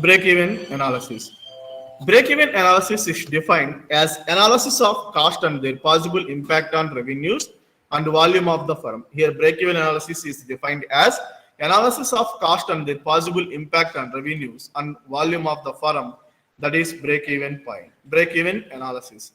Break-even analysis. Break-even analysis is defined as analysis of cost and their possible impact on revenues and volume of the firm. Here, break-even analysis is defined as analysis of cost and their possible impact on revenues and volume of the firm. That is break-even point. Break-even analysis.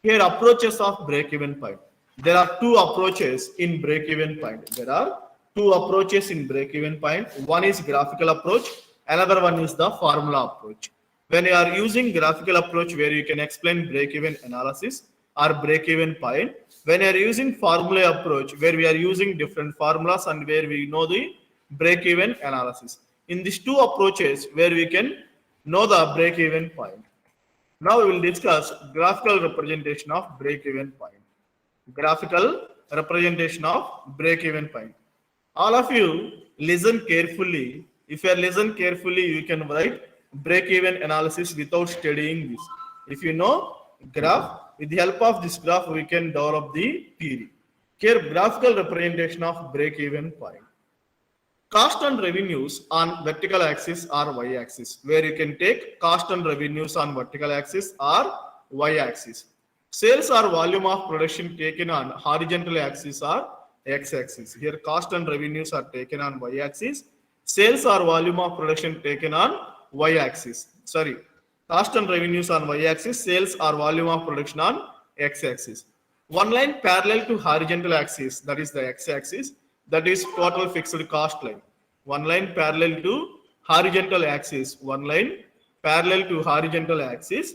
Here, approaches of break-even point. There are two approaches in break-even point. There are two approaches in break-even point. One is graphical approach. Another one is the formula approach. When you are using graphical approach where you can explain break-even analysis or break-even point, when you are using formula approach where we are using different formulas and where we know the break-even analysis. In these two approaches where we can know the break-even point. Now we will discuss graphical representation of break-even point. Graphical representation of break-even point. All of you listen carefully. If you listen carefully, you can write break-even analysis without studying this. If you know graph, with the help of this graph, we can develop the theory. Here, graphical representation of break-even point. Cost and revenues on vertical axis or y-axis, where you can take cost and revenues on vertical axis or y-axis. Sales or volume of production taken on horizontal axis or x-axis. Here, cost and revenues are taken on y-axis. Sales or volume of production taken on y-axis. Sorry, cost and revenues on y-axis, sales or volume of production on x-axis. One line parallel to horizontal axis, that is the x-axis, that is total fixed cost line. One line parallel to horizontal axis, one line parallel to horizontal axis,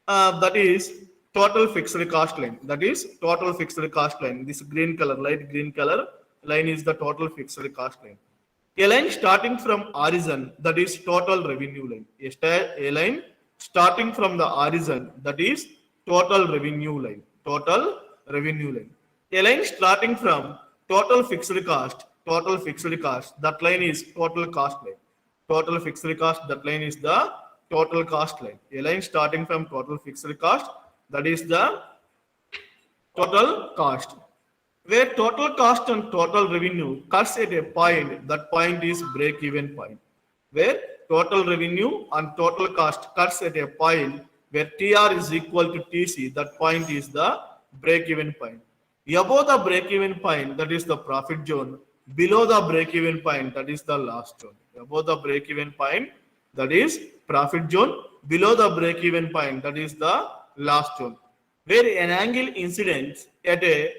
that is total fixed cost line. That is total fixed cost line. This green color, light green color line is the total fixed cost line. A line starting from horizon, that is total revenue line. A line starting from the horizon, that is total revenue line. Total revenue line. A line starting from total fixed cost, that line is total cost line. Total fixed cost, that line is the total cost line. A line starting from total fixed cost, that is the total cost. Where total cost and total revenue cuts at a point, that point is break-even point. Where total revenue and total cost cuts at a point where TR is equal to TC, that point is the break-even point. Above the break-even point, that is the profit zone. Below the break-even point, that is the loss zone. Above the break-even point, that is profit zone. Below the break-even point, that is the loss zone. Where an angle incidence at a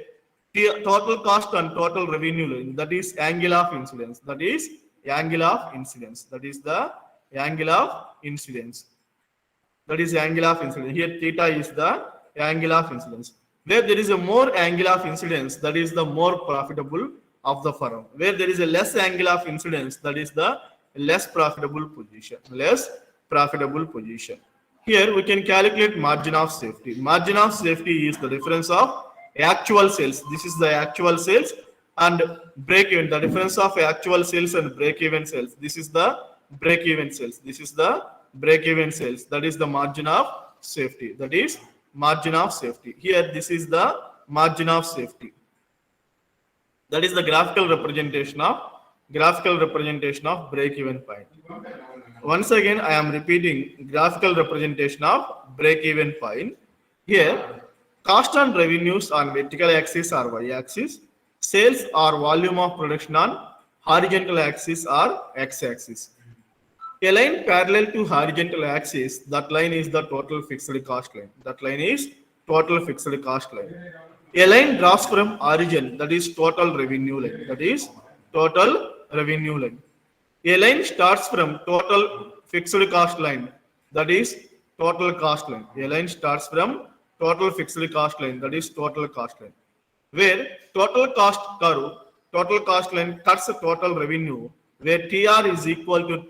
total cost and total revenue line, that is angle of incidence. That is angle of incidence. That is the angle of incidence. That is angle of incidence. Here theta is the angle of incidence. Where there is a more angle of incidence, that is the more profitable of the firm. Where there is a less angle of incidence, that is the less profitable position. Less profitable position. Here we can calculate margin of safety. Margin of safety is the difference of actual sales. This is the actual sales and break even. The difference of actual sales and break even sales. This is the break even sales. This is the break even sales. That is the margin of safety. That is margin of safety. Here this is the margin of safety. That is the graphical representation of break even point. Once again, I am repeating graphical representation of break even point. Here cost and revenues on vertical axis or y-axis, sales or volume of production on horizontal axis or x-axis. A line parallel to horizontal axis, that line is the total fixed cost line. That line is total fixed cost line. A line drops from origin, that is total revenue line. That is total revenue line. A line starts from total fixed cost line, that is total cost line. A line starts from total fixed cost line, that is total cost line. Where total cost curve, total cost line cuts the total revenue, where TR is equal to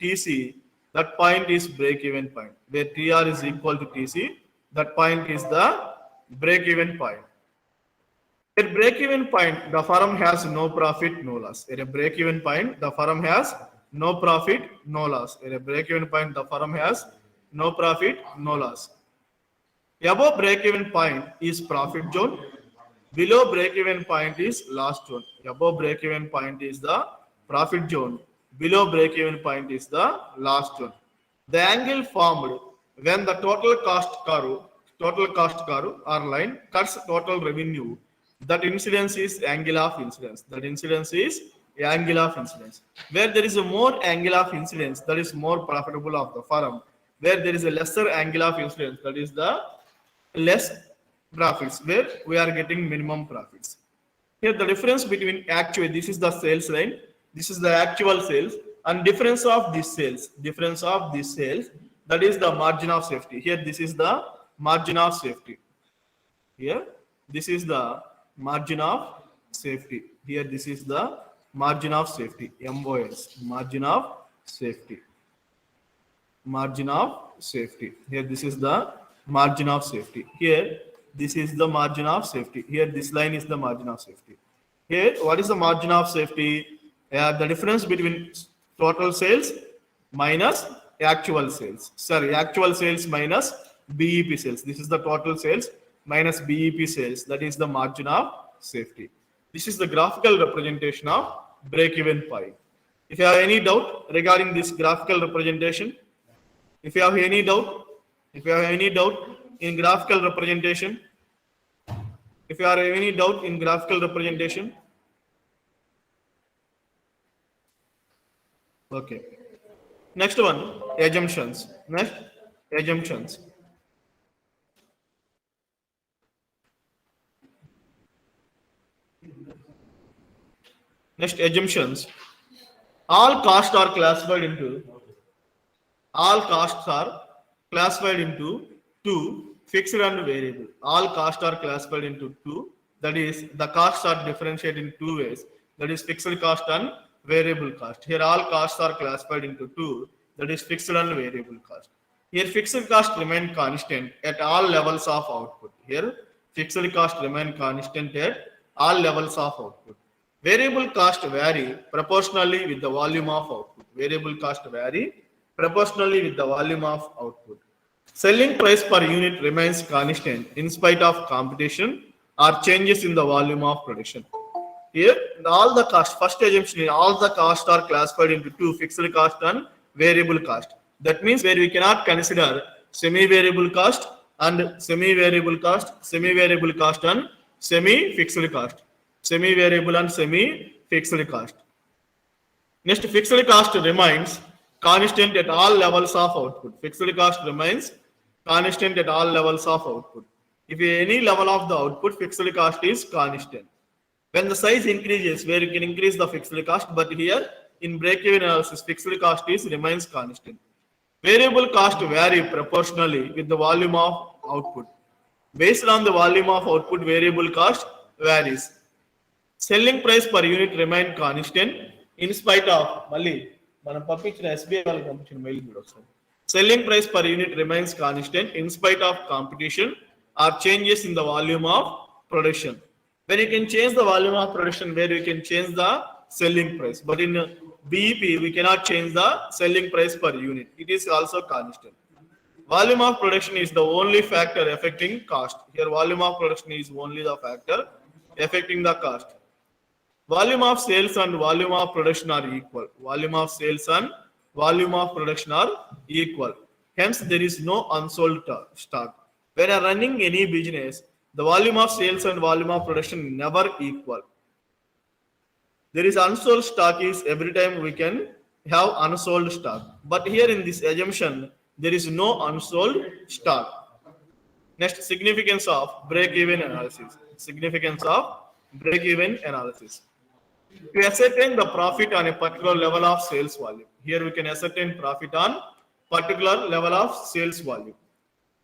TC, that point is break-even point. Where TR is equal to TC, that point is the break-even point. At break-even point, the firm has no profit, no loss. At a break-even point, the firm has no profit, no loss. At a break-even point, the firm has no profit, no loss. Above break-even point is profit zone. Below break-even point is loss zone. Above break-even point is the profit zone. Below break-even point is the last one. The angle formed when the total cost curve or line cuts total revenue. That incidence is angle of incidence. That incidence is angle of incidence. Where there is a more angle of incidence, that is more profitable of the firm. Where there is a lesser angle of incidence, that is the less profits. Where we are getting minimum profits. Here the difference between actual, this is the sales line, this is the actual sales, and difference of this sales, that is the margin of safety. Here this is the margin of safety. Here this is the margin of safety. Here this is the margin of safety, MOS, margin of safety. Margin of safety. Here this is the margin of safety. Here this is the margin of safety. Here this line is the margin of safety. Here what is the margin of safety? The difference between total sales minus actual sales. Sorry, actual sales minus BEP sales. This is the total sales minus BEP sales. That is the margin of safety. This is the graphical representation of break-even point. If you have any doubt regarding this graphical representation, if you have any doubt in graphical representation, if you have any doubt in graphical representation, okay. Next one, assumptions. Next, assumptions. Next, assumptions. All costs are classified into two, fixed and variable. All costs are classified into two. That is, the costs are differentiated in two ways. That is fixed cost and variable cost. Here all costs are classified into two. That is fixed and variable cost. Here fixed cost remain constant at all levels of output. Here fixed cost remain constant at all levels of output. Variable cost vary proportionally with the volume of output. Variable cost vary proportionally with the volume of output. Selling price per unit remains constant in spite of competition or changes in the volume of production. Here, all the costs, first assumption is all the costs are classified into two, fixed cost and variable cost. That means where we cannot consider semi-variable cost and semi-variable cost, semi-variable cost and semi-fixed cost, semi-variable and semi-fixed cost. Next, fixed cost remains constant at all levels of output. Fixed cost remains constant at all levels of output. If any level of the output, fixed cost is constant. When the size increases, where you can increase the fixed cost, but here in break-even analysis, fixed cost remains constant. Variable cost vary proportionally with the volume of output. Based on the volume of output, variable cost varies. Selling price per unit remain constant in spite of selling price per unit remains constant in spite of competition or changes in the volume of production. When you can change the volume of production, where you can change the selling price, but in BEP we cannot change the selling price per unit. It is also constant. Volume of production is the only factor affecting cost. Here volume of production is only the factor affecting the cost. Volume of sales and volume of production are equal. Volume of sales and volume of production are equal. Hence, there is no unsold stock. When you are running any business, the volume of sales and volume of production never equal. There is unsold stock is every time we can have unsold stock. But here in this assumption, there is no unsold stock. Next, significance of break-even analysis. Significance of break-even analysis. To ascertain the profit on a particular level of sales volume. Here we can ascertain profit on particular level of sales volume.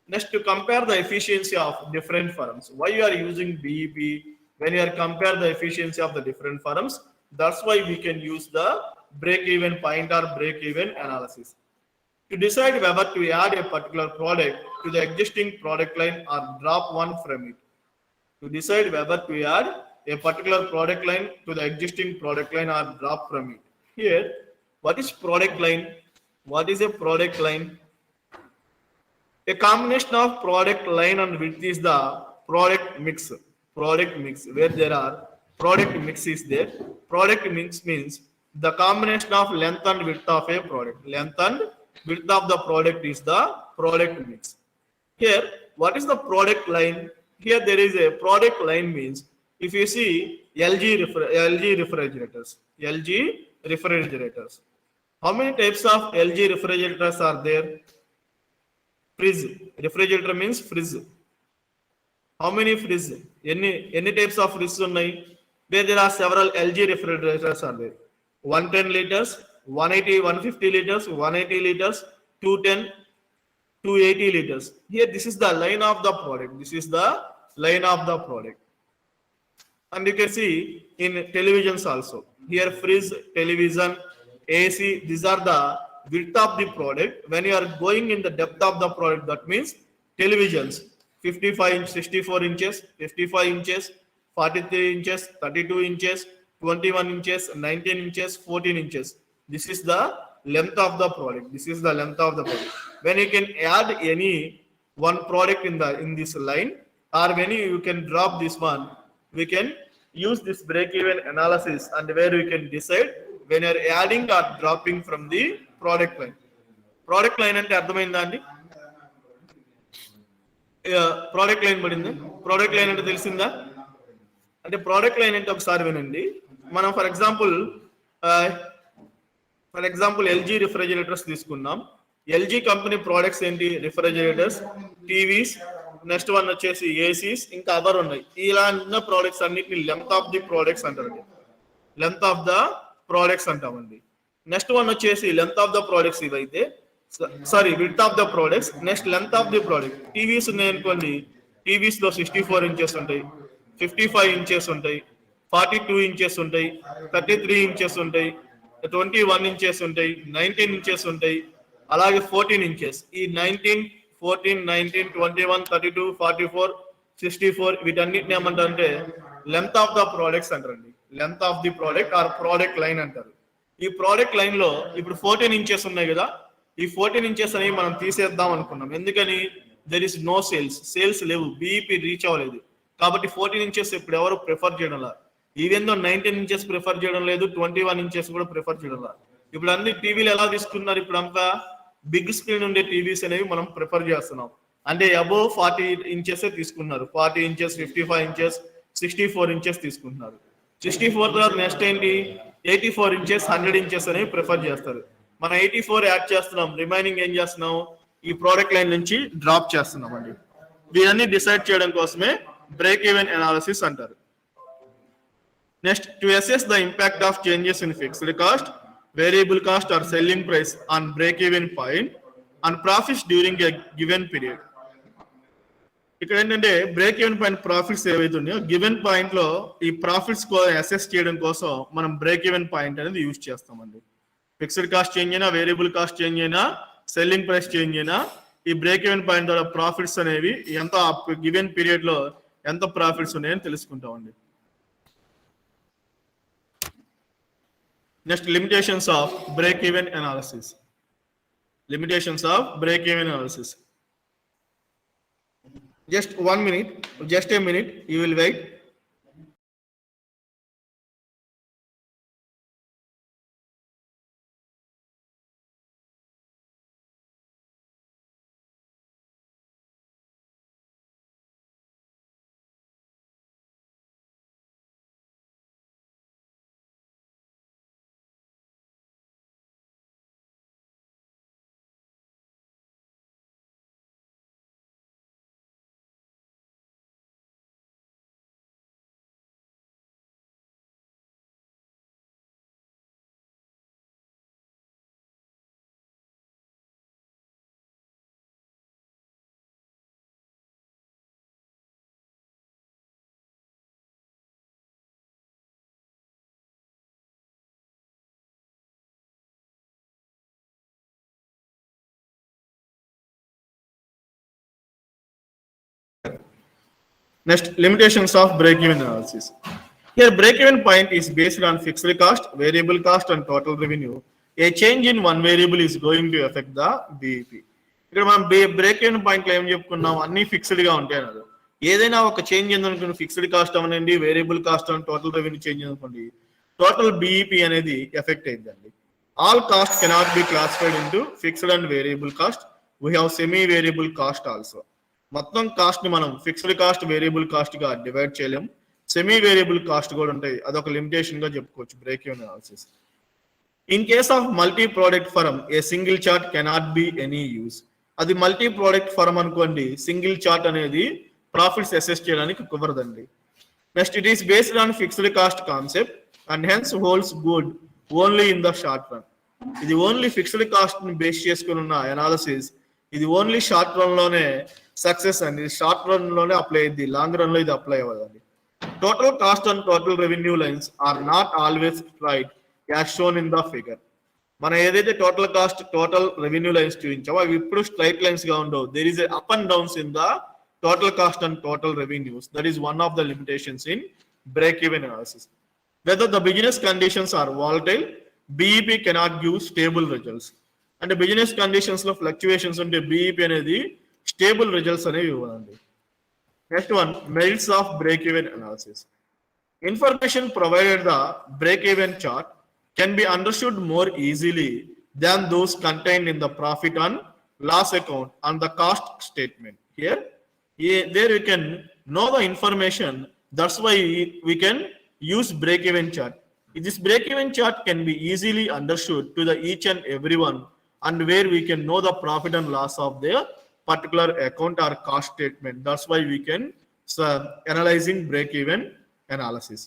Next, to compare the efficiency of different firms. Why you are using BEP? When you are compare the efficiency of the different firms, that's why we can use the break-even point or break-even analysis. To decide whether to add a particular product to the existing product line or drop one from it. To decide whether to add a particular product line to the existing product line or drop from it. Here, what is product line? What is a product line? A combination of product line and width is the product mix. Product mix, where there are product mix is there. Product mix means The combination of length and width of a product. Length and width of the product is the product mix. Here, what is the product line? Here there is a product line means if you see LG refrigerators, LG refrigerators. How many types of LG refrigerators are there? Fridge. Refrigerator means fridge. How many fridge? Any types of fridge ఉన్నాయి? There are several LG refrigerators are there. 110 liters, 180, 150 liters, 180 liters, 210, 280 liters. Here, this is the line of the product. This is the line of the product. And you can see in televisions also. Here, fridge, television, AC, these are the width of the product. When you are going in the depth of the product, that means televisions, 55 inch, 64 inches, 55 inches, 43 inches, 32 inches, 21 inches, 19 inches, 14 inches. This is the length of the product. This is the length of the product. When you can add any one product in this line, or when you can drop this one, we can use this break-even analysis and where we can decide when you are adding or dropping from the product line. Product line అంటే అర్థమైందా అండి? Product line పడింది. Product line అంటే తెలిసిందా? అంటే product line అంటే ఒకసారి వినండి. మనం ఫర్ ఎగ్జాంపుల్ ఎల్జీ రిఫ్రిజిరేటర్స్ తీసుకున్నాం. ఎల్జీ కంపెనీ ప్రోడక్ట్స్ ఏంటి? రిఫ్రిజిరేటర్స్, టీవీస్, నెక్స్ట్ వన్ వచ్చేసి ఏసీస్, ఇంకా అదర్ ఉన్నాయి. ఇలా ఉన్న ప్రోడక్ట్స్ అన్నిటిని లెంత్ ఆఫ్ ది ప్రోడక్ట్స్ అంటారండి. లెంత్ ఆఫ్ ద ప్రోడక్ట్స్ అంటామండి. నెక్స్ట్ వన్ వచ్చేసి లెంత్ ఆఫ్ ద ప్రోడక్ట్స్ ఇవైతే, sorry width of the products. Next length of the product. TVs ఉన్నాయనుకోండి, టీవీస్ లో 64 ఇంచెస్ ఉంటాయి, 55 ఇంచెస్ ఉంటాయి, 42 ఇంచెస్ ఉంటాయి, 33 ఇంచెస్ ఉంటాయి, 21 ఇంచెస్ ఉంటాయి, 19 ఇంచెస్ ఉంటాయి, అలాగే 14 ఇంచెస్. ఈ 19, 14, 19, 21, 32, 44, 64 వీటన్నిటిని ఏమంటారంటే లెంత్ ఆఫ్ ద ప్రోడక్ట్స్ అంటారండి. Length of the product or product line అంటారు. ఈ ప్రోడక్ట్ లైన్ లో ఇప్పుడు 14 ఇంచెస్ ఉన్నాయి కదా, ఈ 14 ఇంచెస్ అనేవి మనం తీసేద్దాం అనుకున్నాం. ఎందుకని? దెర్ ఇస్ నో సేల్స్ లేవు, బీఈపీ రీచ్ అవ్వలేదు. కాబట్టి 14 ఇంచెస్ ఇప్పుడు ఎవరు ప్రిఫర్ చేయడం లేదు. ఈవెన్ దో 19 ఇంచెస్ ప్రిఫర్ చేయడం లేదు, 21 ఇంచెస్ కూడా ప్రిఫర్ చేయడం లేదు. ఇప్పుడు అన్ని టీవీలు ఎలా తీసుకున్నారు? ఇప్పుడు అంతా బిగ్ స్క్రీన్ ఉండే టీవీస్ అనేవి మనం ప్రిఫర్ చేస్తున్నాం. అంటే అబోవ్ 40 ఇంచెస్ తీసుకున్నారు. 40 ఇంచెస్, 55 ఇంచెస్, 64 ఇంచెస్ తీసుకుంటున్నారు. 64 తర్వాత నెక్స్ట్ ఏంటి? 84 ఇంచెస్, 100 ఇంచెస్ అనేవి ప్రిఫర్ చేస్తారు. మనం 84 యాడ్ చేస్తున్నాం, రిమైనింగ్ ఏం చేస్తున్నాం? ఈ ప్రోడక్ట్ లైన్ నుంచి డ్రాప్ చేస్తున్నాం అండి. దీన్ని డిసైడ్ చేయడం కోసమే బ్రేక్ ఈవెన్ అనాలిసిస్ అంటారు. Next, to assess the impact of changes in fixed cost, variable cost or selling price on break even point and profits during a given period. ఇక్కడ ఏంటంటే break even point profits ఏవైతే ఉన్నాయో given point లో ఈ profits assess చేయడం కోసం మనం break even point అనేది యూజ్ చేస్తామండి. ఫిక్స్డ్ కాస్ట్ చేంజ్ అయినా, వేరియబుల్ కాస్ట్ చేంజ్ అయినా, సెల్లింగ్ ప్రైస్ చేంజ్ అయినా, ఈ బ్రేక్ ఈవెన్ పాయింట్ ద్వారా ప్రాఫిట్స్ అనేవి ఎంత గివెన్ పీరియడ్ లో ఎంత ప్రాఫిట్స్ ఉన్నాయని తెలుసుకుంటామండి. Next, limitations of break even analysis. Limitations of break even analysis. Just 1 minute, just a minute, you will wait. Next, limitations of break-even analysis. Here, break-even point is based on fixed cost, variable cost, and total revenue. A change in one variable is going to affect the BEP. ఇక్కడ మనం break-even point లో ఏం చెప్పుకున్నాం? అన్ని fixed గా ఉంటాయి అన్నారు. ఏదైనా ఒక చేంజ్ ఏందనుకోండి, ఫిక్స్డ్ కాస్ట్ అవనండి, వేరియబుల్ కాస్ట్ అని, టోటల్ రెవెన్యూ చేంజ్ అనుకోండి, టోటల్ బీఈపీ అనేది ఎఫెక్ట్ అయిందండి. All cost cannot be classified into fixed and variable cost. We have semi variable cost also. మొత్తం కాస్ట్ ని మనం ఫిక్స్డ్ కాస్ట్ వేరియబుల్ కాస్ట్ గా divide చేయలేం. సెమీ వేరియబుల్ కాస్ట్ కూడా ఉంటాయి. అదొక లిమిటేషన్ గా చెప్పుకోవచ్చు break even analysis. In case of multi product firm a single chart cannot be any use. అది మల్టీ ప్రోడక్ట్ ఫర్మ్ అనుకోండి, సింగిల్ చార్ట్ అనేది ప్రాఫిట్స్ అసెస్ చేయడానికి కుదరదండి. Next, it is based on fixed cost concept and hence holds good only in the short run. ఇది only fixed cost ని base చేసుకుని ఉన్న analysis. ఇది ఓన్లీ షార్ట్ రన్ లోనే సక్సెస్ అండి. షార్ట్ రన్ లోనే అప్లై అయ్యింది, లాంగ్ రన్ లో ఇది అప్లై అవ్వదండి. Total cost and total revenue lines are not always right as shown in the figure. మనం ఏదైతే total cost total revenue lines చూపించామో అవి ఇప్పుడు స్ట్రైట్ లైన్స్ గా ఉండవు. There is up and downs in the total cost and total revenues. That is one of the limitations in break-even analysis. Whether the business conditions are volatile, BEP cannot give stable results. And the business conditions లో fluctuations ఉంటే BEP అనేది stable results అనేవి ఇవ్వాలండి. Next one, merits of break-even analysis. Information provided the break-even chart can be understood more easily than those contained in the profit and loss account and the cost statement. Here, there we can know the information. That's why we can use break-even chart. This break-even chart can be easily understood to the each and everyone, and where we can know the profit and loss of their particular account or cost statement. That's why we can analyzing break-even analysis.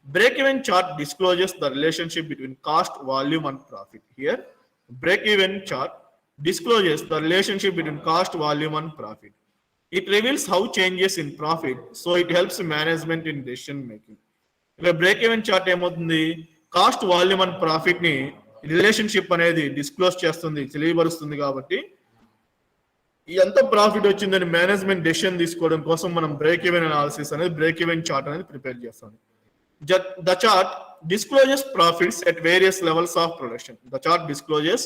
Break-even chart discloses the relationship between cost, volume, and profit. Here, break-even chart discloses the relationship between cost, volume, and profit. It reveals how changes in profit, so it helps management in decision making. ఇక్కడ break even chart ఏమవుతుంది, cost, volume and profit ని relationship అనేది disclose చేస్తుంది, తెలియబరుస్తుంది. కాబట్టి ఎంత profit వచ్చిందని management decision తీసుకోవడం కోసం మనం బ్రేక్ ఈవెన్ అనాలిసిస్ అనేది బ్రేక్ ఈవెన్ చార్ట్ అనేది ప్రిపేర్ చేస్తాం. The chart discloses profits at various levels of production. The chart discloses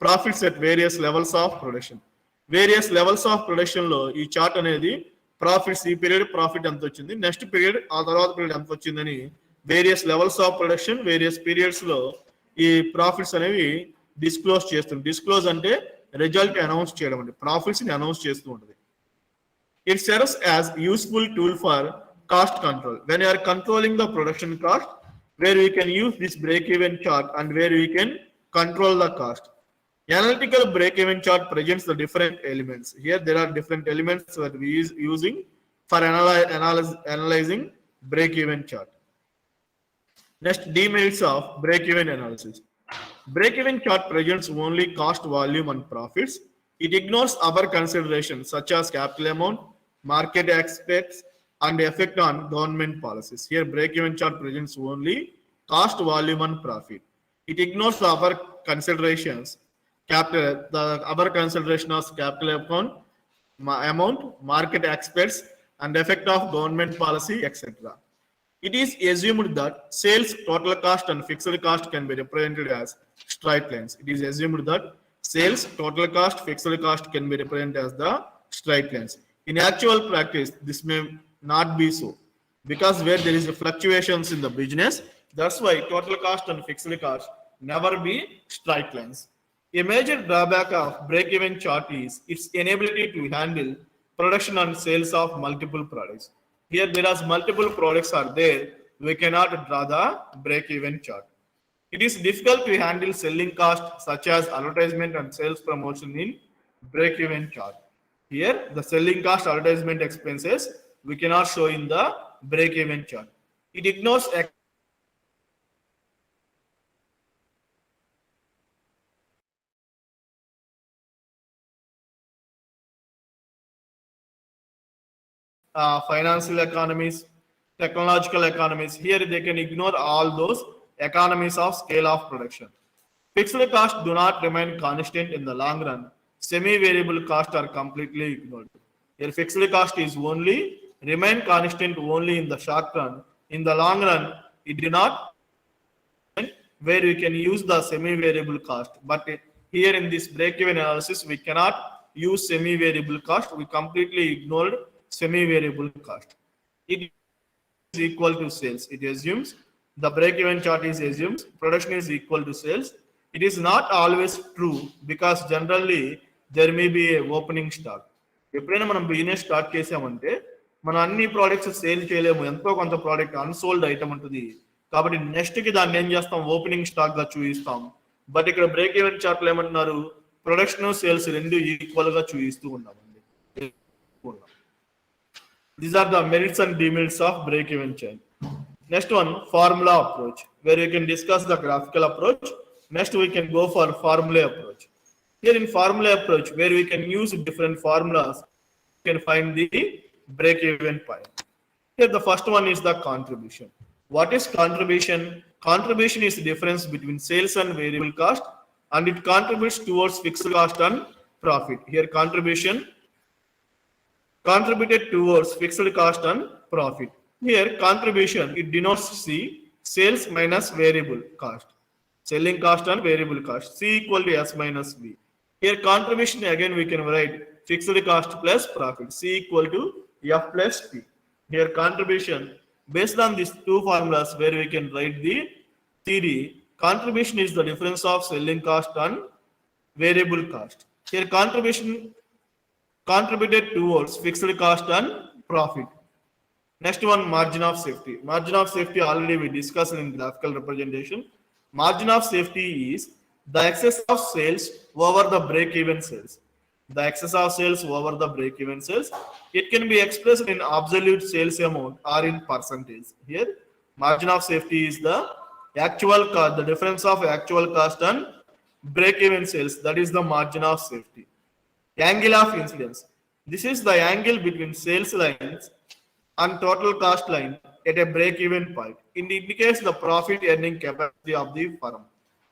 profits at various levels of production. Various levels of production లో ఈ chart అనేది profits, ఈ period profit ఎంత వచ్చింది, next period ఆ తర్వాత పీరియడ్ ఎంత వచ్చిందని various levels of production various periods లో ఈ ప్రాఫిట్స్ అనేవి డిస్క్లోజ్ చేస్తుంది. డిస్క్లోజ్ అంటే రిజల్ట్ అనౌన్స్ చేయడం అండి, ప్రాఫిట్స్ ని అనౌన్స్ చేస్తూ ఉంటుంది. It serves as useful tool for cost control. When you are controlling the production cost, where we can use this break-even chart and where we can control the cost. Analytical break-even chart presents the different elements. Here there are different elements that we is using for analyzing break-even chart. Next, demerits of break-even analysis. Break-even chart presents only cost, volume, and profits. It ignores other considerations such as capital amount, market aspects, and effect on government policies. Here, break-even chart presents only cost, volume, and profit. It ignores the other considerations. The other consideration of capital account, amount, market aspects, and effect of government policy, etc. It is assumed that sales, total cost, and fixed cost can be represented as straight lines. It is assumed that sales, total cost, fixed cost can be represented as the straight lines. In actual practice, this may not be so, because where there is a fluctuations in the business, that's why total cost and fixed cost never be straight lines. A major drawback of break-even chart is its inability to handle production and sales of multiple products. Here there are multiple products are there, we cannot draw the break-even chart. It is difficult to handle selling costs such as advertisement and sales promotion in break-even chart. Here the selling cost, advertisement expenses we cannot show in the break-even chart. It ignores financial economies, technological economies. Here they can ignore all those economies of scale of production. Fixed costs do not remain constant in the long run. Semi-variable costs are completely ignored. Here fixed cost is only remain constant only in the short run. In the long run, it do not, where we can use the semi-variable cost. But here in this break-even analysis, we cannot use semi-variable cost. We completely ignored semi-variable cost. It is equal to sales. It assumes The break-even chart is assumes production is equal to sales. It is not always true because generally there may be a opening stock. ఎప్పుడైనా మనం business start చేసామంటే మనం అన్ని products sale చేయలేము, ఎంతో కొంత product unsold item ఉంటుంది. కాబట్టి నెక్స్ట్ కి దాన్ని ఏం చేస్తాం, ఓపెనింగ్ స్టాక్ గా చూపిస్తాం. బట్ ఇక్కడ బ్రేక్ ఈవెన్ చార్ట్ లో ఏమంటున్నారు, ప్రొడక్షన్ సేల్స్ రెండు ఈక్వల్ గా చూపిస్తూ ఉన్నామండి. These are the merits and demerits of break even chain. Next one, formula approach, where we can discuss the graphical approach. Next, we can go for formula approach. Here in formula approach, where we can use different formulas, we can find the break-even point. Here, the first one is the contribution. What is contribution? Contribution is the difference between sales and variable cost, and it contributes towards fixed cost and profit. Here, contribution contributed towards fixed cost and profit. Here, contribution, it denotes C, sales minus variable cost. Selling cost and variable cost. C equal to S minus V. Here, contribution, again we can write fixed cost plus profit. C equal to F plus P. Here, contribution, based on these two formulas where we can write the theory, contribution is the difference of selling cost and variable cost. Here, contribution contributed towards fixed cost and profit. Next one, margin of safety. Margin of safety already we discussed in graphical representation. Margin of safety is the excess of sales over the break-even sales. The excess of sales over the break-even sales. It can be expressed in absolute sales amount or in percentage. Here, margin of safety is the actual cost, the difference of actual cost and break-even sales. That is the margin of safety. Angle of incidence. This is the angle between sales lines and total cost line at a break-even point. It indicates the profit earning capacity of the firm.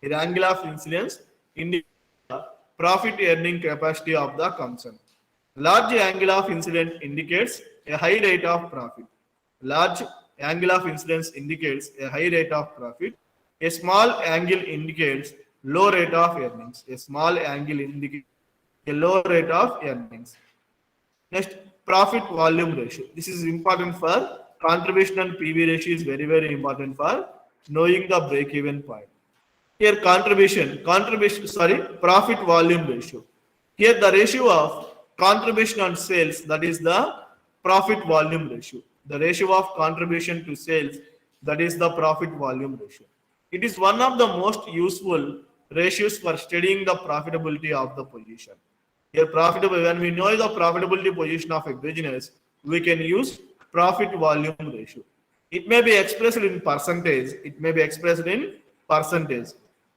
The angle of incidence indicates the profit earning capacity of the concern. Large angle of incidence indicates a high rate of profit. Large angle of incidence indicates a high rate of profit. A small angle indicates low rate of earnings. A small angle indicates a low rate of earnings. Next, profit volume ratio. This is important for contribution, and PV ratio is very, very important for knowing the break-even point. Here, profit volume ratio. Here, the ratio of contribution and sales, that is the profit volume ratio. The ratio of contribution to sales, that is the profit volume ratio. It is one of the most useful ratios for studying the profitability of the position. Here, profitable, when we know the profitability position of a business, we can use profit volume ratio. It may be expressed in percentage. It may be expressed in percentage.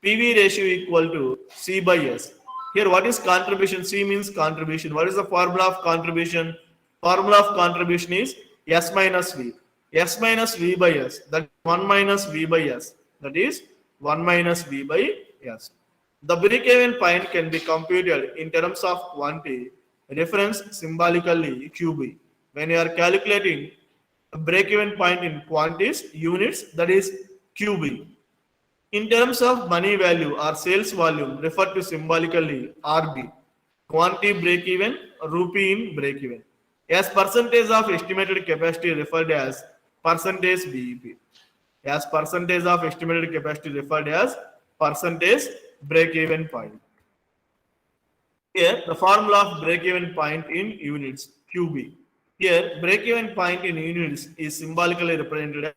PV ratio equal to C by S. Here, what is contribution? C means contribution. What is the formula of contribution? Formula of contribution is S minus V. S minus V by S. That is 1 minus V by S. That is 1 minus V by S. The break-even point can be computed in terms of quantity, reference symbolically QB. When you are calculating a break-even point in quantities, units, that is QB. In terms of money value or sales volume, refer to symbolically RB. Quantity break-even, rupee in break-even. As percentage of estimated capacity referred as percentage BEP. As percentage of estimated capacity referred as percentage break-even point. Here, the formula of break-even point in units, QB. Here, break-even point in units is symbolically represented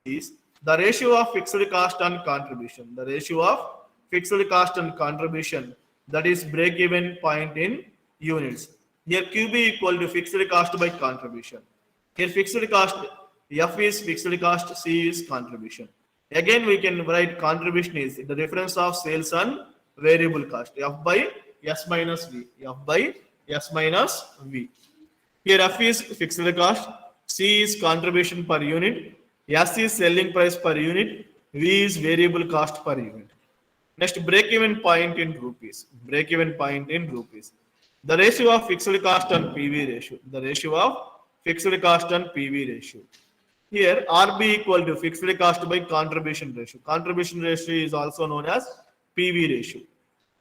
as the ratio of fixed cost and contribution. The ratio of fixed cost and contribution, that is break-even point in units. Here, QB equal to fixed cost by contribution. Here, fixed cost, F is fixed cost, C is contribution. Again, we can write contribution is the difference of sales and variable cost. F by S minus V. F by S minus V. Here, F is fixed cost, C is contribution per unit, S is selling price per unit, V is variable cost per unit. Next, break-even point in rupees. Break-even point in rupees. The ratio of fixed cost and PV ratio. The ratio of fixed cost and PV ratio. Here, RB equal to fixed cost by contribution ratio. Contribution ratio is also known as PV ratio.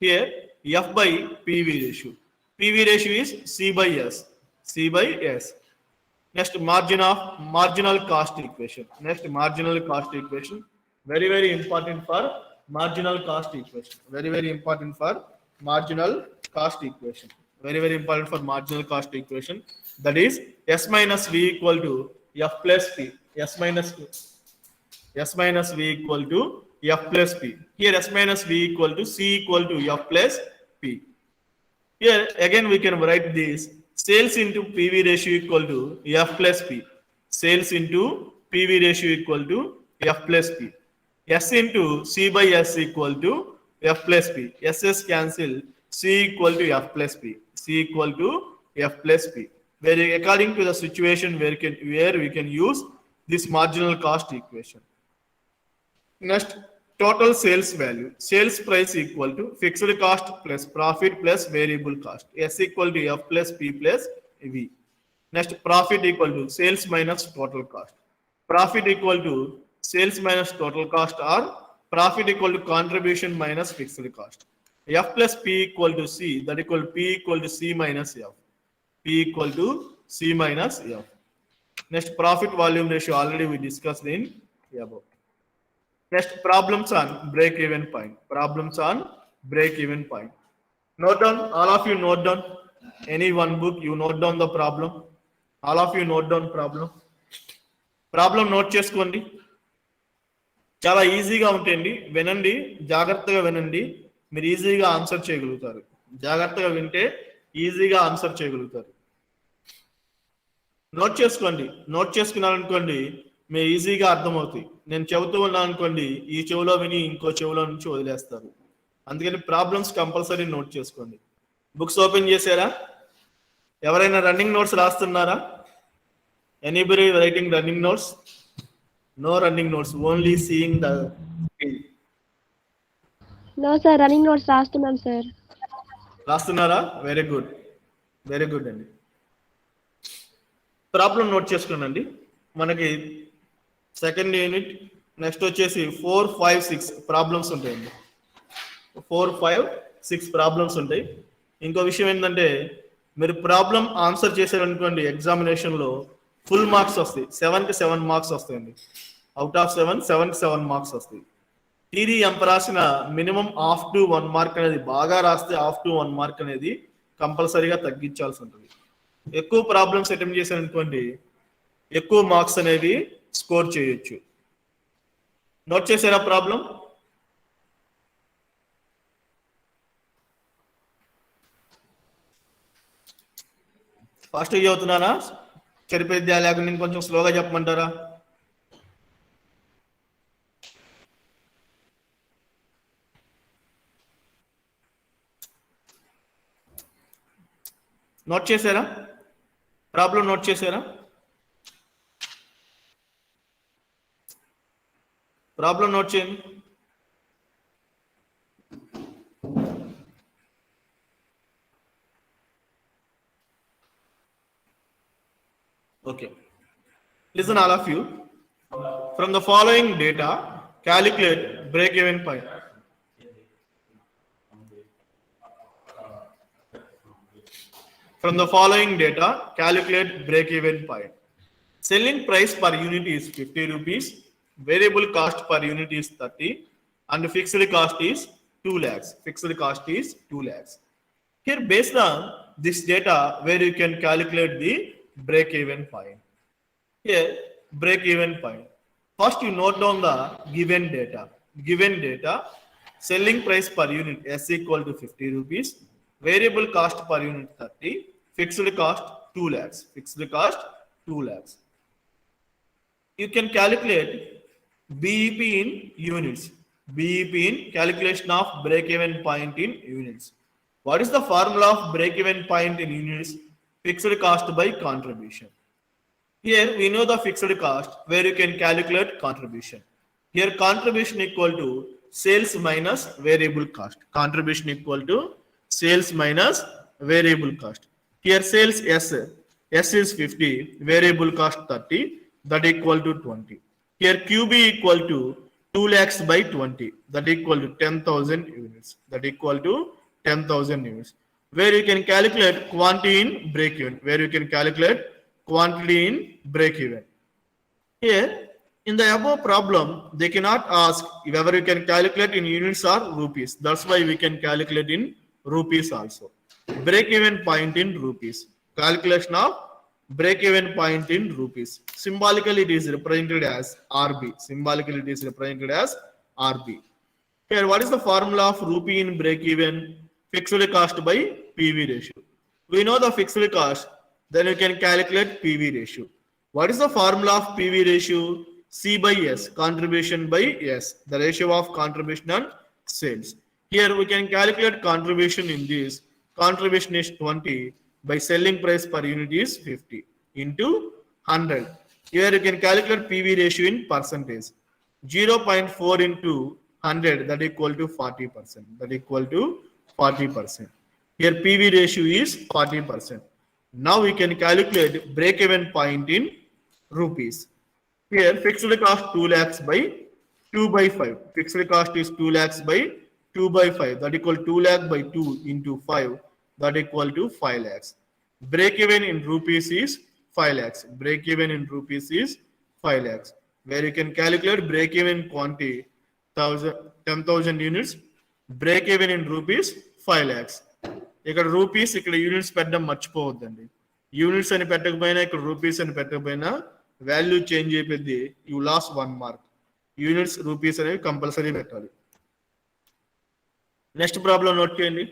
Here, F by PV ratio. PV ratio is C by S. C by S. Next, marginal cost equation. Next, marginal cost equation. Very important for marginal cost equation. Very important for marginal cost equation. Very important for marginal cost equation. That is S minus V equal to F plus P. S minus V equal to F plus P. Here S minus V equal to C equal to F plus P. Here again we can write this sales into PV ratio equal to F plus P. Sales into PV ratio equal to F plus P. S into C by S equal to F plus P. SS cancel. C equal to F plus P. C equal to F plus P. Where according to the situation where we can use this marginal cost equation. Next, total sales value. Sales price equal to fixed cost plus profit plus variable cost. S equal to F plus P plus V. Next, profit equal to sales minus total cost. Profit equal to sales minus total cost or profit equal to contribution minus fixed cost. F plus P equal to C, that equal P equal to C minus F. P equal to C minus F. Next, profit volume ratio already we discussed in above. Next, problems on break-even point. Problems on break-even point. Note down, all of you note down. Any one book, you note down the problem. All of you note down problem. Problem note చేసుకోండి. చాలా ఈజీగా ఉంటుంది, వినండి, జాగ్రత్తగా వినండి, మీరు ఈజీగా answer చేయగలుగుతారు. జాగ్రత్తగా వింటే ఈజీగా ఆన్సర్ చేయగలుగుతారు. నోట్ చేసుకోండి. నోట్ చేసుకున్నారనుకోండి మీ ఈజీగా అర్థమవుతాయి. నేను చెబుతూ ఉన్నాను అనుకోండి, ఈ చెవిలో విని ఇంకో చెవిలో నుంచి వదిలేస్తారు. అందుకని ప్రాబ్లమ్స్ కంపల్సరీ నోట్ చేసుకోండి. బుక్స్ ఓపెన్ చేశారా? ఎవరైనా రన్నింగ్ నోట్స్ రాస్తున్నారా? Anybody writing running notes? No running notes, only seeing the screen. No sir, running notes రాస్తున్నాం సార్. రాస్తున్నారా? వెరీ గుడ్, వెరీ గుడ్ అండి. ప్రాబ్లం నోట్ చేసుకోనండి. మనకి సెకండ్ యూనిట్ నెక్స్ట్ వచ్చేసి 4, 5, 6 ప్రాబ్లమ్స్ ఉంటాయండి. 4, 5, 6 ప్రాబ్లమ్స్ ఉంటాయి. ఇంకో విషయం ఏంటంటే మీరు ప్రాబ్లం ఆన్సర్ చేశారనుకోండి ఎగ్జామినేషన్లో ఫుల్ మార్క్స్ వస్తాయి. 7కి 7 మార్క్స్ వస్తాయండి. అవుట్ ఆఫ్ 7కి 7 మార్క్స్ వస్తాయి. థియరీ ఎంత రాసిన మినిమం హాఫ్ టు 1 మార్క్ అనేది, బాగా రాస్తే హాఫ్ టు 1 మార్క్ అనేది కంపల్సరీగా తగ్గించాల్సి ఉంటుంది. ఎక్కువ ప్రాబ్లమ్స్ అటెంప్ట్ చేశారనుకోండి ఎక్కువ మార్క్స్ అనేవి స్కోర్ చేయొచ్చు. నోట్ చేశారా ప్రాబ్లం? ఫాస్ట్ చదువుతున్నారా? సరిపోద్దా లేకుండా నేను కొంచెం స్లోగా చెప్పమంటారా? నోట్ చేశారా? ప్రాబ్లం నోట్ చేశారా? ప్రాబ్లం నోట్ చేయండి. Okay. Listen, all of you. From the following data, calculate break-even point. From the following data, calculate break-even point. Selling price per unit is 50 rupees. Variable cost per unit is 30, and fixed cost is 2 lakhs. Fixed cost is 2 lakhs. Here, based on this data, where you can calculate the break-even point. Here, break-even point. First, you note down the given data. Given data, selling price per unit S equal to 50 rupees. Variable cost per unit 30. Fixed cost 2 lakhs. Fixed cost 2 lakhs. You can calculate BEP in units. BEP in calculation of break-even point in units. What is the formula of break-even point in units? Fixed cost by contribution. Here we know the fixed cost where you can calculate contribution. Here contribution equal to sales minus variable cost. Contribution equal to sales minus variable cost. Here sales S is 50, variable cost 30, that equal to 20. Here QB equal to 2 lakhs by 20, that equal to 10,000 units. That equal to 10,000 units. Where you can calculate quantity in break-even. Where you can calculate quantity in break even. Here, in the above problem, they cannot ask whether you can calculate in units or rupees. That's why we can calculate in rupees also. Break-even point in rupees. Calculation of break-even point in rupees. Symbolically, it is represented as RB. Symbolically, it is represented as RB. Here, what is the formula of rupee in break-even? Fixed cost by PV ratio. We know the fixed cost, then we can calculate PV ratio. What is the formula of PV ratio? C by S, contribution by S, the ratio of contribution and sales. Here we can calculate contribution in this. Contribution is 20 by selling price per unit is 50 into 100. Here you can calculate PV ratio in percentage. 0.4 into 100, that equal to 40%. That equal to 40%. Here PV ratio is 40%. Now we can calculate break-even point in rupees. Here fixed cost 2 lakhs by 2 by 5. Fixed cost is 2 lakhs by 2 by 5. That equal 2 lakh by 2 into 5. That equal to 5 lakhs. Break-even in rupees is 5 lakhs. Break-even in rupees is 5 lakhs. Where you can calculate break-even quantity 10,000 units. Break-even in rupees 5 lakhs. ఇక్కడ rupees ఇక్కడ units పెట్టడం మర్చిపోవద్దండి. Units అని పెట్టకపోయినా ఇక్కడ rupees అని పెట్టకపోయినా value change అయిపోద్ది. You lose 1 mark. Units rupees అనేవి కంపల్సరీ పెట్టాలి. నెక్స్ట్ ప్రాబ్లం నోట్ చేయండి.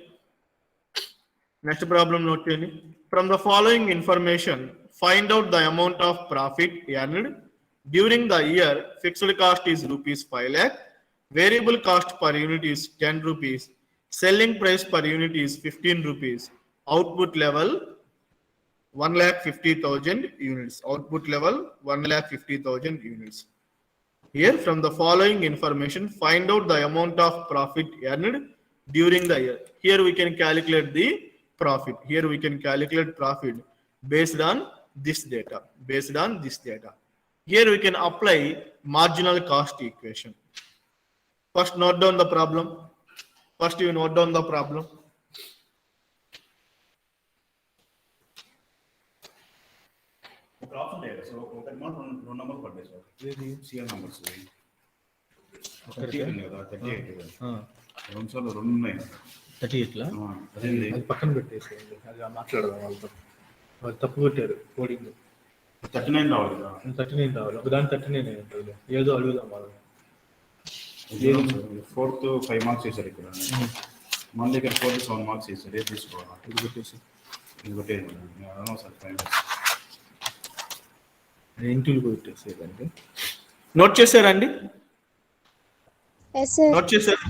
From the following information find out the amount of profit earned during the year. Fixed cost is rupees 5 lakh. Variable cost per unit is 10 rupees. Selling price per unit is 15 rupees. Output level 1,50,000 units. Output level 1,50,000 units. Here from the following information find out the amount of profit earned during the year. Here we can calculate the profit. Here we can calculate profit based on this data. Based on this data. Here we can apply marginal cost equation. First note down the problem. First you note down the problem. So ఒక amount రెండు number పడ్డాయి sir. ఇది CR numbers 38 కదా, 38 రెండు సార్లు రెండు ఉన్నాయి. 38లా అదే అది పక్కన పెట్టేసేయండి. అది మాట్లాడదాం వాళ్ళతో. వాళ్ళు తప్పు కొట్టారు కోడింగ్. 39 రావాలి కదా. 39 రావాలి. ఒకదాని 39 ఉంటుంది. ఏదో అడుగుదాం వాళ్ళని. 4th 5 మార్క్స్ వేసారు ఇక్కడ. మన దగ్గర 4th 7 మార్క్స్ వేసారు. రేపు తీసుకోవాలి. ఇది పెట్టేసి ఇది పెట్టేది సార్ 5 మార్క్స్. ఇంటికి పెట్టేసేదండి. నోట్ చేశారండి? Yes, sir. Note చేశారు?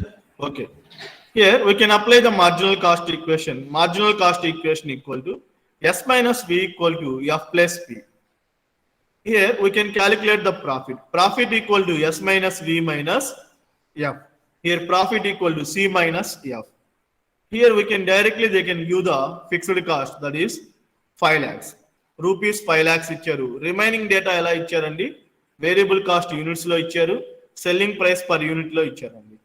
Okay. Here we can apply the marginal cost equation. Marginal cost equation equal to S minus V equal to F plus P. Here we can calculate the profit. Profit equal to S minus V minus F. Here profit equal to C minus F. Here we can directly they can give the fixed cost, that is 5 lakhs. Rupees 5 lakhs ఇచ్చారు. Remaining data ఎలా ఇచ్చారండి? Variable cost units లో ఇచ్చారు. Selling price per unit లో ఇచ్చారండి.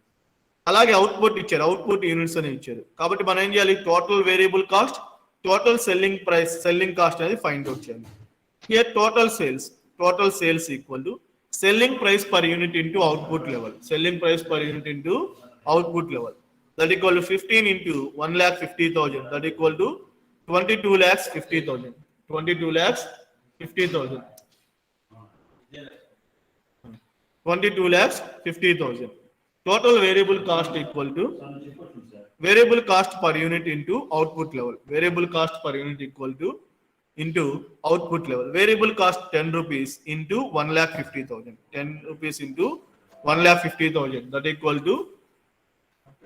అలాగే output ఇచ్చారు. Output units అని ఇచ్చారు. కాబట్టి మనం ఏం చేయాలి? Total variable cost, total selling price, selling cost అనేది ఫైండ్ అవుట్ చేయాలి. Here total sales equal to selling price per unit into output level. Selling price per unit into output level. That equal to 15 into 1,50,000. That equal to 22,50,000. 22,50,000. 22,50,000. Total variable cost equal to variable cost per unit into output level. Variable cost per unit equal to into output level. Variable cost 10 rupees into 1,50,000. 10 rupees into 1,50,000. That equal to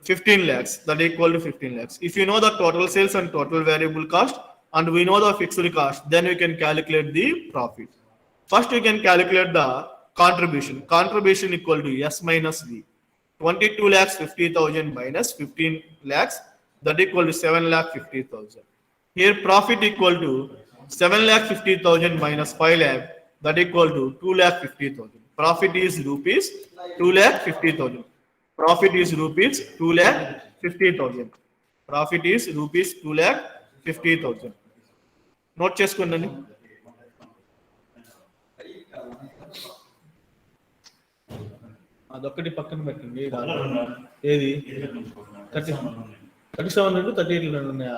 15 lakhs. That equal to 15 lakhs. If you know the total sales and total variable cost and we know the fixed cost, then we can calculate the profit. First we can calculate the contribution. Contribution equal to S minus V. 22,50,000 minus 15 lakhs. That equal to 7,50,000. Here profit equal to 7,50,000 minus 5 lakh, that equal to 2,50,000. Profit is rupees 2,50,000. Profit is rupees 2,50,000. Profit is rupees 2,50,000. Note చేసుకోండి. అదొక్కటి పక్కన పెట్టండి. ఏది 37 రెండు 38 రెండు ఉన్నాయా?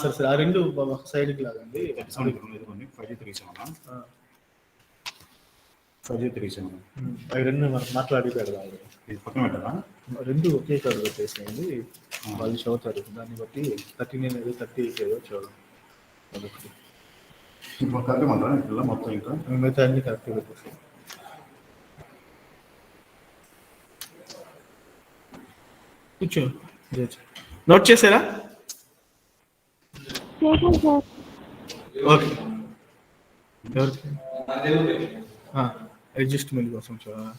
సరే సరే, ఆ రెండు సైడ్కి లాగండి. 537 అవి రెండు మనం మాట్లాడి పెడదాం. ఇది పక్కన పెట్టాలా? రెండు ఒకే కాదు పెట్టేసేయండి, వాళ్ళు చదువుతారు. దాన్ని బట్టి 39 ఏదో 38 ఏదో చూడండి. అదొకటి ఇప్పుడు కరెక్ట్ అంటారా ఇలా మొత్తం ఇంకా మిగతా అన్ని కరెక్ట్గా పెట్టేస్తాం. కూర్చో. నోట్ చేశారా? చేశాను సార్. ఓకే. అడ్జస్ట్మెంట్ కోసం చూడాలా?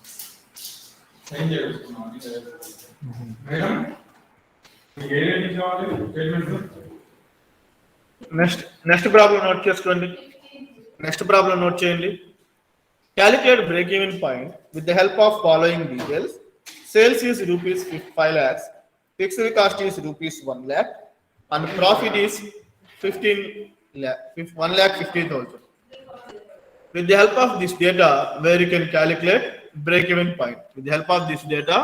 నెక్స్ట్ ప్రాబ్లం నోట్ చేసుకోండి. నెక్స్ట్ ప్రాబ్లం నోట్ చేయండి. Calculate break-even point with the help of following details. Sales is rupees 5 lakhs, fixed cost is rupees 1 lakh, and profit is 15 lakh, 1,50,000. With the help of this data, where you can calculate break-even point. With the help of this data,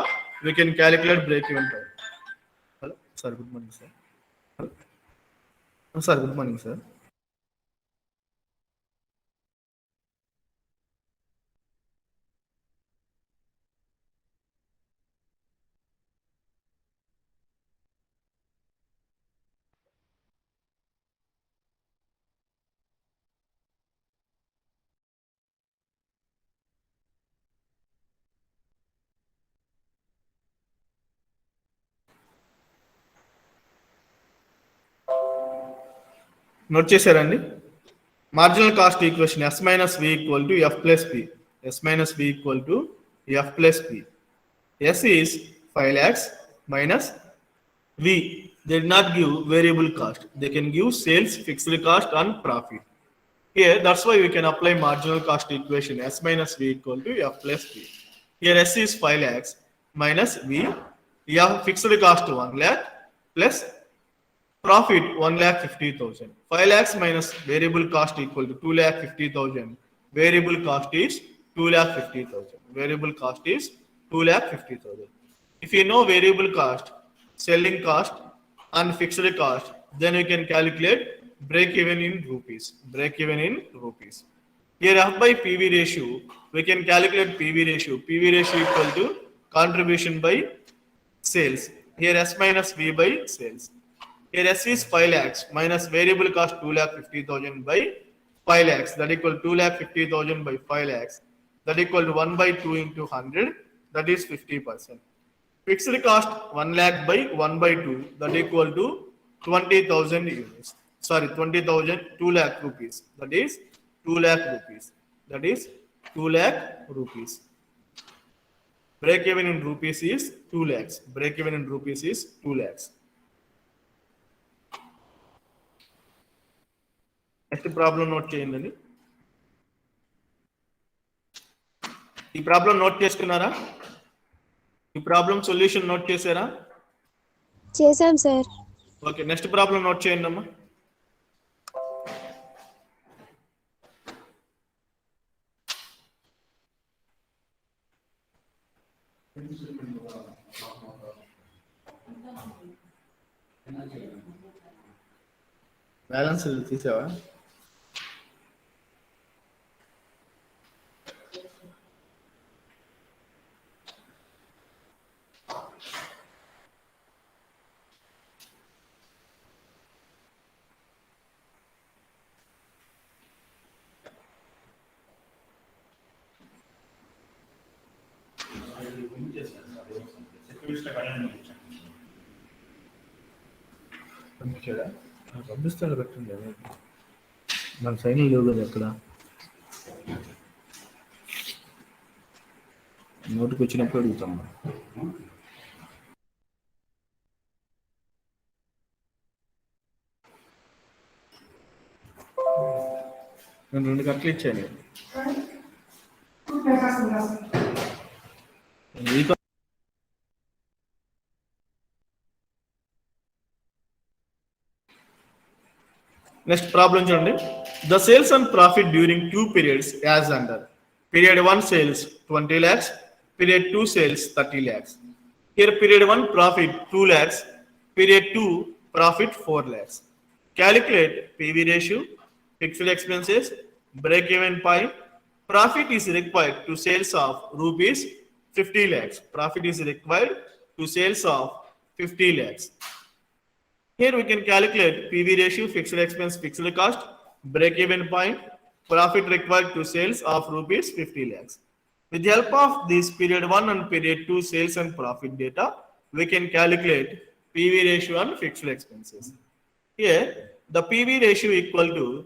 we can calculate break-even point. Hello, sir. Good morning, sir. Hello. Oh, sir. Good morning, sir. Note చేశారండి? Marginal cost equation S minus V equal to F plus P. S minus V equal to F plus P. S is 5 lakhs minus V. They did not give variable cost. They can give sales, fixed cost, and profit. Here, that's why we can apply marginal cost equation S minus V equal to F plus P. Here S is 5 lakhs minus V. F fixed cost 1 lakh plus profit 1,50,000. 5 lakhs minus variable cost equal to 2,50,000. Variable cost is 2,50,000. Variable cost is 2,50,000. If you know variable cost, selling cost, and fixed cost, then you can calculate break even in rupees. Break even in rupees. Here F by PV ratio, we can calculate PV ratio. PV ratio equal to contribution by sales. Here S minus V by sales. Here S is 5 lakhs minus variable cost 2,50,000 by 5 lakhs. That equal 2,50,000 by 5 lakhs. That equal to 1 by 2 into 100. That is 50%. Fixed cost 1 lakh by 1 by 2. That equal to 20,000 units. Sorry, 20,000, 2 lakh rupees. That is 2 lakh rupees. That is 2 lakh rupees. Break even in rupees is 2 lakhs. Break even in rupees is 2 lakhs. Next problem note చేయండి. ఈ problem note చేసుకున్నారా? ఈ problem solution note చేశారా? చేశాం sir. Okay, next problem note చేయండి అమ్మా. Balance తీసావా? పంపించాడా? పంపిస్తాడు, పెట్టండి. మన సైన్ లేవు కదా ఎక్కడ. నోటికి వచ్చినప్పుడు అడుగుతాం. నేను 2 గంటలు ఇచ్చాను. నెక్స్ట్ ప్రాబ్లం చూడండి. The sales and profit during 2 periods as under. Period 1 sales 20 lakhs, period 2 sales 30 lakhs. Here period 1 profit 2 lakhs, period 2 profit 4 lakhs. Calculate PV ratio, fixed expenses, break-even point. Profit is required to sales of rupees 50 lakhs. Profit is required to sales of 50 lakhs. Here we can calculate PV ratio, fixed expense, fixed cost, break-even point, profit required to sales of rupees 50 lakhs. With the help of this period 1 and period 2 sales and profit data, we can calculate PV ratio and fixed expenses. Here, the PV ratio equal to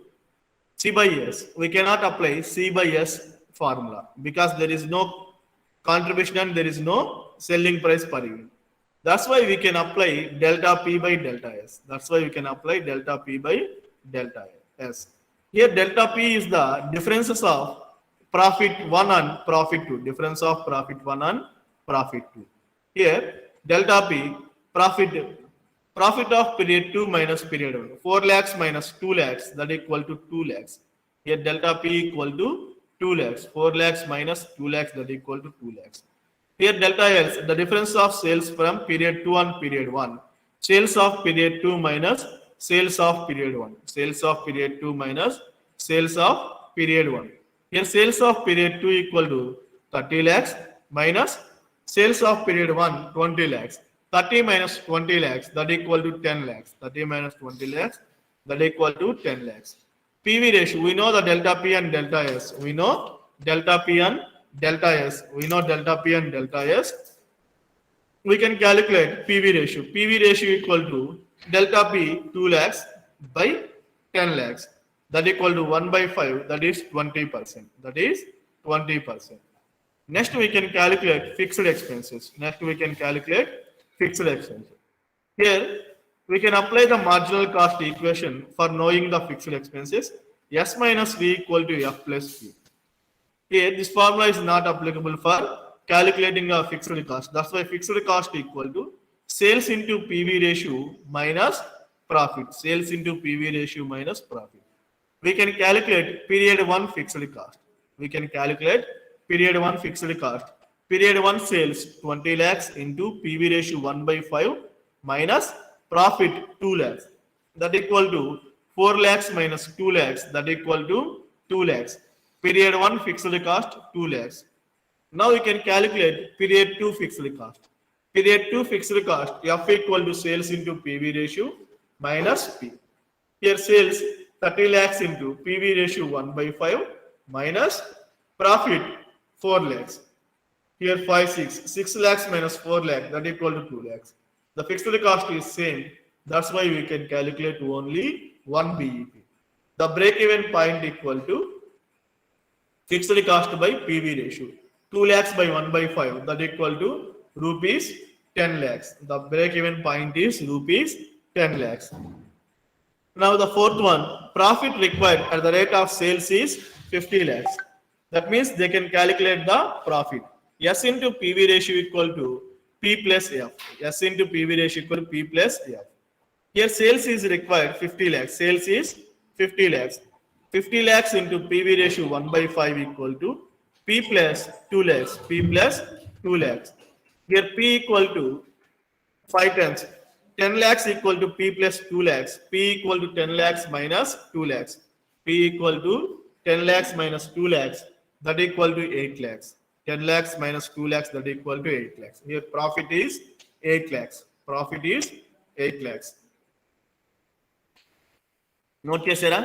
C by S. We cannot apply C by S formula because there is no contribution and there is no selling price per unit. That's why we can apply delta P by delta S. That's why we can apply delta P by delta S. Here delta P is the differences of profit 1 and profit 2. Difference of profit 1 and profit 2. Here delta P profit of period 2 minus period 1. 4 lakhs minus 2 lakhs, that equal to 2 lakhs. Here delta P equal to 2 lakhs. 4 lakhs minus 2 lakhs, that equal to 2 lakhs. Here delta S, the difference of sales from period 2 and period 1. Sales of period 2 minus sales of period 1. Sales of period 2 minus sales of period 1. Here sales of period 2 equal to 30 lakhs minus sales of period 1 20 lakhs. 30 minus 20 lakhs, that equal to 10 lakhs. 30 minus 20 lakhs, that equal to 10 lakhs. PV ratio, we know the delta P and delta S. We know delta P and delta S. We know delta P and delta S. We can calculate PV ratio. PV ratio equal to delta P 2 lakhs by 10 lakhs. That equal to 1 by 5. That is 20%. That is 20%. Next we can calculate fixed expenses. Next we can calculate fixed expenses. Here we can apply the marginal cost equation for knowing the fixed expenses. S minus V equal to F plus P. Here this formula is not applicable for calculating a fixed cost. That's why fixed cost equal to sales into PV ratio minus profit. Sales into PV ratio minus profit. We can calculate period 1 fixed cost. We can calculate period 1 fixed cost. Period 1 sales 20 lakhs into PV ratio 1 by 5 minus profit 2 lakhs. That equal to 4 lakhs minus 2 lakhs. That equal to 2 lakhs. Period 1 fixed cost 2 lakhs. Now we can calculate period 2 fixed cost. Period 2 fixed cost F equal to sales into PV ratio minus P. Here sales 30 lakhs into PV ratio 1 by 5 minus profit 4 lakhs. Here 6 lakhs minus 4 lakhs, that equal to 2 lakhs. The fixed cost is same. That's why we can calculate only 1 BEP. The break-even point equal to fixed cost by PV ratio. 2 lakhs by 1 by 5, that equal to rupees 10 lakhs. The break-even point is rupees 10 lakhs. Now the fourth one, profit required at the rate of sales is 50 lakhs. That means they can calculate the profit. S into PV ratio equal to P plus F. S into PV ratio equal to P plus F. Here sales is required 50 lakhs. Sales is 50 lakhs. 50 lakhs into PV ratio 1 by 5 equal to P plus 2 lakhs. P plus 2 lakhs. Here P equal to 5 times. 10 lakhs equal to P plus 2 lakhs. P equal to 10 lakhs minus 2 lakhs. P equal to 10 lakhs minus 2 lakhs. That equal to 8 lakhs. 10 lakhs minus 2 lakhs, that equal to 8 lakhs. Here profit is 8 lakhs. Profit is 8 lakhs. Note chesara?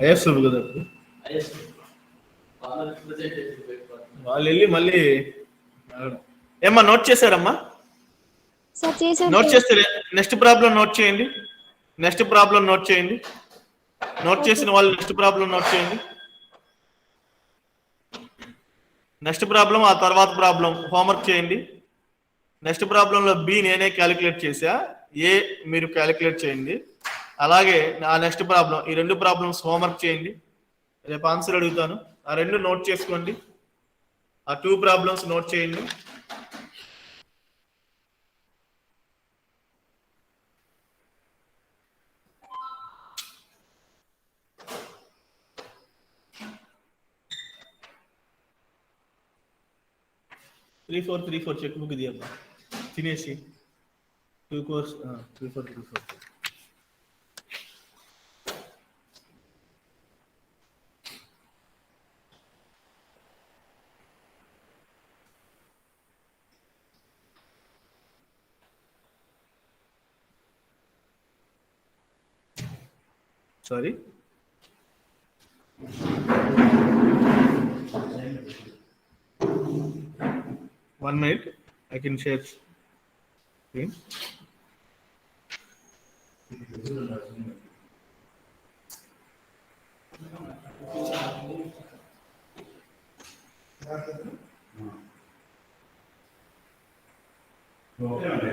Is కదా వాళ్ళు వెళ్ళి మళ్ళీ ఏమ్మా note చేశారమ్మా? Sir చేశాను note చేస్తే next problem note చేయండి. Next problem note చేయండి. Note చేసిన వాళ్ళు నెక్స్ట్ ప్రాబ్లం నోట్ చేయండి. నెక్స్ట్ ప్రాబ్లం ఆ తర్వాత ప్రాబ్లం హోంవర్క్ చేయండి. నెక్స్ట్ ప్రాబ్లంలో బి నేనే క్యాలిక్యులేట్ చేశా, ఏ మీరు క్యాలిక్యులేట్ చేయండి. అలాగే ఆ నెక్స్ట్ ప్రాబ్లం, ఈ రెండు ప్రాబ్లమ్స్ హోంవర్క్ చేయండి. రేపు ఆన్సర్ అడుగుతాను, ఆ రెండు నోట్ చేసుకోండి. ఆ 2 ప్రాబ్లమ్స్ నోట్ చేయండి. త్రీ ఫోర్ చెక్ బుక్ ఇది అమ్మా తినేసి 2 course 3 4 sorry 1 minute, I can share screen. Okay